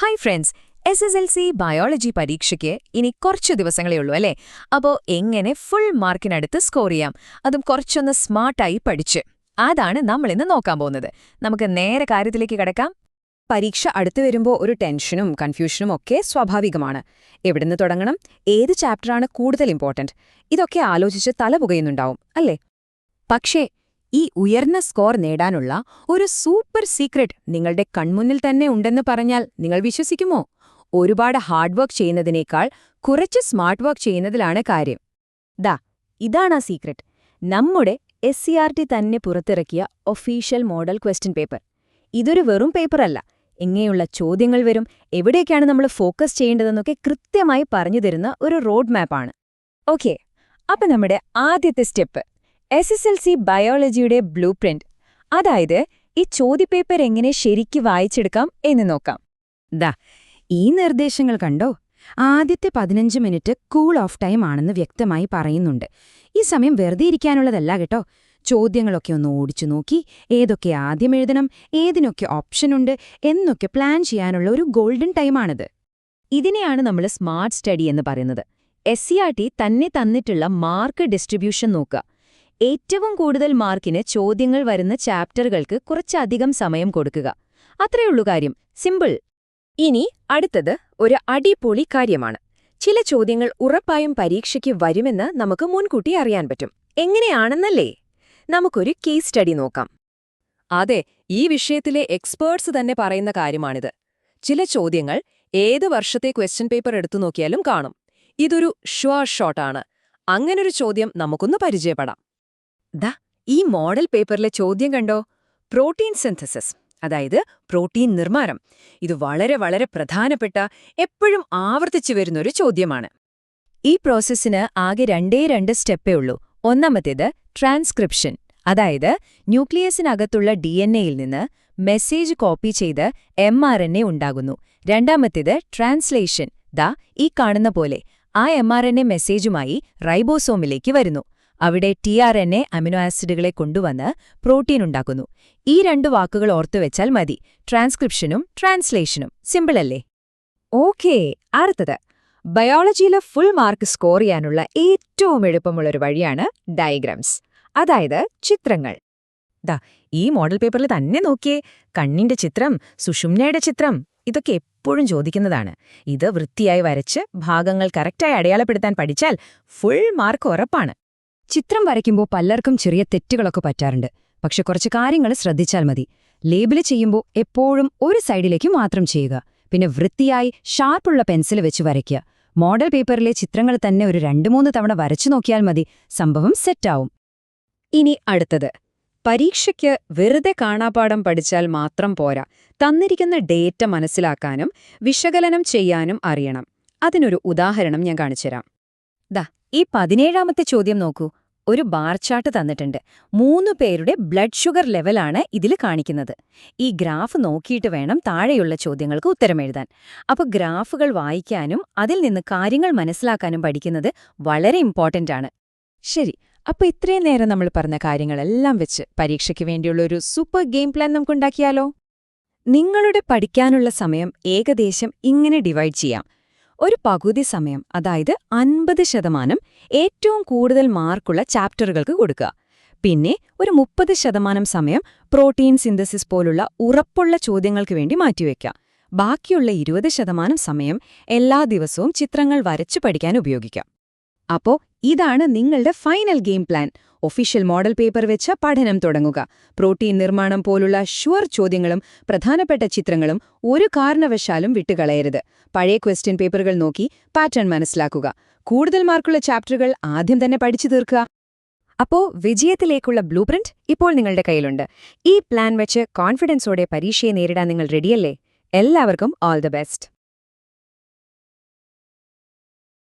Hi friends, SSLC biology പരീക്ഷയ്ക്ക് ഇനി കുറച്ചു ദിവസങ്ങളേ ഉള്ളൂ അല്ലേ? അപ്പോൾ എങ്ങനെ ഫുൾ മാർക്കിനടുത്ത് സ്കോർ ചെയ്യാം, അതും കുറച്ചൊന്ന് സ്മാർട്ടായി പഠിച്ച്, അതാണ് നമ്മളിന്ന് നോക്കാൻ പോകുന്നത്. നമുക്ക് നേരെ കാര്യത്തിലേക്ക് കിടക്കാം. പരീക്ഷ അടുത്തു വരുമ്പോൾ ഒരു ടെൻഷനും കൺഫ്യൂഷനും ഒക്കെ സ്വാഭാവികമാണ്. എവിടുന്ന് തുടങ്ങണം, ഏത് ചാപ്റ്ററാണ് കൂടുതൽ ഇമ്പോർട്ടന്റ്, ഇതൊക്കെ ആലോചിച്ച് തലപുകയുന്നുണ്ടാവും അല്ലേ? പക്ഷേ ഈ ഉയർന്ന സ്കോർ നേടാനുള്ള ഒരു സൂപ്പർ സീക്രട്ട് നിങ്ങളുടെ കൺമുന്നിൽ തന്നെ ഉണ്ടെന്ന് പറഞ്ഞാൽ നിങ്ങൾ വിശ്വസിക്കുമോ? ഒരുപാട് ഹാർഡ് വർക്ക് ചെയ്യുന്നതിനേക്കാൾ കുറച്ച് സ്മാർട്ട് വർക്ക് ചെയ്യുന്നതിലാണ് കാര്യം. ഇതാണ് ആ സീക്രട്ട്. നമ്മുടെ SCERT തന്നെ പുറത്തിറക്കിയ ഒഫീഷ്യൽ മോഡൽ ക്വസ്റ്റ്യൻ പേപ്പർ. ഇതൊരു വെറും പേപ്പറല്ല. എങ്ങനെയുള്ള ചോദ്യങ്ങൾ വരും, എവിടേക്കാണ് നമ്മൾ ഫോക്കസ് ചെയ്യേണ്ടതെന്നൊക്കെ കൃത്യമായി പറഞ്ഞു തരുന്ന ഒരു റോഡ് മാപ്പാണ്. ഓക്കെ, അപ്പം നമ്മുടെ ആദ്യത്തെ സ്റ്റെപ്പ് SSLC ബയോളജിയുടെ ബ്ലൂ പ്രിന്റ്, അതായത് ഈ ചോദ്യപേപ്പർ എങ്ങനെ ശരിക്ക് വായിച്ചെടുക്കാം എന്ന് നോക്കാം. ഈ നിർദ്ദേശങ്ങൾ കണ്ടോ? ആദ്യത്തെ 15 മിനിറ്റ് കൂൾ ഓഫ് ടൈം ആണെന്ന് വ്യക്തമായി പറയുന്നുണ്ട്. ഈ സമയം വെറുതെ ഇരിക്കാനുള്ളതല്ല കേട്ടോ. ചോദ്യങ്ങളൊക്കെ ഒന്ന് ഓടിച്ചു നോക്കി, ഏതൊക്കെ ആദ്യം എഴുതണം, ഏതിനൊക്കെ ഓപ്ഷനുണ്ട് എന്നൊക്കെ പ്ലാൻ ചെയ്യാനുള്ള ഒരു ഗോൾഡൻ ടൈമാണിത്. ഇതിനെയാണ് നമ്മൾ സ്മാർട്ട് സ്റ്റഡി എന്ന് പറയുന്നത്. SCERT തന്നെ തന്നിട്ടുള്ള മാർക്ക് ഡിസ്ട്രിബ്യൂഷൻ നോക്കുക. ഏറ്റവും കൂടുതൽ മാർക്കിന് ചോദ്യങ്ങൾ വരുന്ന ചാപ്റ്ററുകൾക്ക് കുറച്ചധികം സമയം കൊടുക്കുക. അത്രയുള്ളൂ കാര്യം. സിമ്പിൾ. ഇനി അടുത്തത് ഒരു അടിപൊളി കാര്യമാണ്. ചില ചോദ്യങ്ങൾ ഉറപ്പായും പരീക്ഷയ്ക്ക് വരുമെന്ന് നമുക്ക് മുൻകൂട്ടി അറിയാൻ പറ്റും. എങ്ങനെയാണെന്നല്ലേ? നമുക്കൊരു കേസ് സ്റ്റഡി നോക്കാം. അതെ, ഈ വിഷയത്തിലെ എക്സ്പേർട്സ് തന്നെ പറയുന്ന കാര്യമാണിത്. ചില ചോദ്യങ്ങൾ ഏത് വർഷത്തെ ക്വസ്റ്റ്യൻ പേപ്പർ എടുത്തു നോക്കിയാലും കാണും. ഇതൊരു ഷുവർ ഷോട്ടാണ്. അങ്ങനൊരു ചോദ്യം നമുക്കൊന്ന് പരിചയപ്പെടാം. ഈ മോഡൽ പേപ്പറിലെ ചോദ്യം കണ്ടോ? പ്രോട്ടീൻ സിന്തസിസ്, അതായത് പ്രോട്ടീൻ നിർമ്മാണം. ഇത് വളരെ വളരെ പ്രധാനപ്പെട്ട, എപ്പോഴും ആവർത്തിച്ചു വരുന്നൊരു ചോദ്യമാണ്. ഈ പ്രോസസ്സിന് ആകെ രണ്ട് സ്റ്റെപ്പേ ഉള്ളൂ. ഒന്നാമത്തേത് ട്രാൻസ്ക്രിപ്ഷൻ, അതായത് ന്യൂക്ലിയസിനകത്തുള്ള DNA-യിൽ നിന്ന് മെസ്സേജ് കോപ്പി ചെയ്ത് mRNA ഉണ്ടാകുന്നു. രണ്ടാമത്തേത് ട്രാൻസ്ലേഷൻ. ഈ കാണുന്ന പോലെ ആ mRNA മെസ്സേജുമായി റൈബോസോമിലേക്ക് വരുന്നു. അവിടെ tRNA അമിനോ ആസിഡുകളെ കൊണ്ടുവന്ന് പ്രോട്ടീൻ ഉണ്ടാക്കുന്നു. ഈ 2 വാക്കുകൾ ഓർത്തുവെച്ചാൽ മതി, ട്രാൻസ്ക്രിപ്ഷനും ട്രാൻസ്ലേഷനും. സിമ്പിളല്ലേ? ഓക്കേ, അടുത്തത് ബയോളജിയിലെ ഫുൾ മാർക്ക് സ്കോർ ചെയ്യാനുള്ള ഏറ്റവും എളുപ്പമുള്ളൊരു വഴിയാണ് ഡയഗ്രാംസ്, അതായത് ചിത്രങ്ങൾ. ഈ മോഡൽ പേപ്പറിൽ തന്നെ നോക്കിയേ. കണ്ണിന്റെ ചിത്രം, സുഷുമ്നയുടെ ചിത്രം, ഇതൊക്കെ എപ്പോഴും ചോദിക്കുന്നതാണ്. ഇത് വൃത്തിയായി വരച്ച് ഭാഗങ്ങൾ കറക്റ്റായി അടയാളപ്പെടുത്താൻ പഠിച്ചാൽ ഫുൾ മാർക്ക് ഉറപ്പാണ്. ചിത്രം വരയ്ക്കുമ്പോൾ പലർക്കും ചെറിയ തെറ്റുകളൊക്കെ പറ്റാറുണ്ട്. പക്ഷെ കുറച്ച് കാര്യങ്ങൾ ശ്രദ്ധിച്ചാൽ മതി. ലേബിള് ചെയ്യുമ്പോൾ എപ്പോഴും ഒരു സൈഡിലേക്ക് മാത്രം ചെയ്യുക. പിന്നെ വൃത്തിയായി ഷാർപ്പുള്ള പെൻസിൽ വെച്ച് വരയ്ക്കുക. മോഡൽ പേപ്പറിലെ ചിത്രങ്ങൾ തന്നെ ഒരു 2-3 തവണ വരച്ചു നോക്കിയാൽ മതി, സംഭവം സെറ്റാവും. ഇനി അടുത്തത്, പരീക്ഷയ്ക്ക് വെറുതെ കാണാപ്പാഠം പഠിച്ചാൽ മാത്രം പോരാ. തന്നിരിക്കുന്ന ഡേറ്റ മനസ്സിലാക്കാനും വിശകലനം ചെയ്യാനും അറിയണം. അതിനൊരു ഉദാഹരണം ഞാൻ കാണിച്ചുതരാം. ഈ 17ാമത്തെ ചോദ്യം നോക്കൂ. ഒരു ബാർ ചാർട്ട് തന്നിട്ടുണ്ട്. 3 പേരുടെ ബ്ലഡ് ഷുഗർ ലെവലാണ് ഇതിൽ കാണിക്കുന്നത്. ഈ ഗ്രാഫ് നോക്കിയിട്ട് വേണം താഴെയുള്ള ചോദ്യങ്ങൾക്ക് ഉത്തരമെഴുതാൻ. അപ്പോൾ ഗ്രാഫുകൾ വായിക്കാനും അതിൽ നിന്ന് കാര്യങ്ങൾ മനസ്സിലാക്കാനും പഠിക്കുന്നത് വളരെ ഇമ്പോർട്ടന്റ് ആണ്. ശരി, അപ്പോൾ ഇത്രയും നേരം നമ്മൾ പറഞ്ഞ കാര്യങ്ങളെല്ലാം വെച്ച് പരീക്ഷയ്ക്ക് വേണ്ടിയുള്ള ഒരു സൂപ്പർ ഗെയിം പ്ലാൻ നമുക്കുണ്ടാക്കിയാലോ? നിങ്ങളുടെ പഠിക്കാനുള്ള സമയം ഏകദേശം ഇങ്ങനെ ഡിവൈഡ് ചെയ്യാം. ഒരു പകുതി സമയം, അതായത് 50% ഏറ്റവും കൂടുതൽ മാർക്കുള്ള ചാപ്റ്ററുകൾക്ക് കൊടുക്കുക. പിന്നെ ഒരു 30% സമയം പ്രോട്ടീൻ സിന്തസിസ് പോലുള്ള ഉറപ്പുള്ള ചോദ്യങ്ങൾക്ക് വേണ്ടി മാറ്റിവെക്കുക. ബാക്കിയുള്ള 20% സമയം എല്ലാ ദിവസവും ചിത്രങ്ങൾ വരച്ചു പഠിക്കാൻ ഉപയോഗിക്കാം. അപ്പോൾ ഇതാണ് നിങ്ങളുടെ final game plan. Official model paper വെച്ച് പഠനം തുടങ്ങുക. പ്രോട്ടീൻ നിർമ്മാണം പോലുള്ള ഷുവർ ചോദ്യങ്ങളും പ്രധാനപ്പെട്ട ചിത്രങ്ങളും ഒരു കാരണവശാലും വിട്ടുകളയരുത്. പഴയ ക്വസ്റ്റ്യൻ പേപ്പറുകൾ നോക്കി പാറ്റേൺ മനസ്സിലാക്കുക. കൂടുതൽ മാർക്കുള്ള ചാപ്റ്ററുകൾ ആദ്യം തന്നെ പഠിച്ചു തീർക്കുക. അപ്പോൾ വിജയത്തിലേക്കുള്ള ബ്ലൂ പ്രിന്റ് ഇപ്പോൾ നിങ്ങളുടെ കയ്യിലുണ്ട്. ഈ പ്ലാൻ വെച്ച് കോൺഫിഡൻസോടെ പരീക്ഷയെ നേരിടാൻ നിങ്ങൾ റെഡിയല്ലേ? എല്ലാവർക്കും ഓൾ ദി ബെസ്റ്റ്.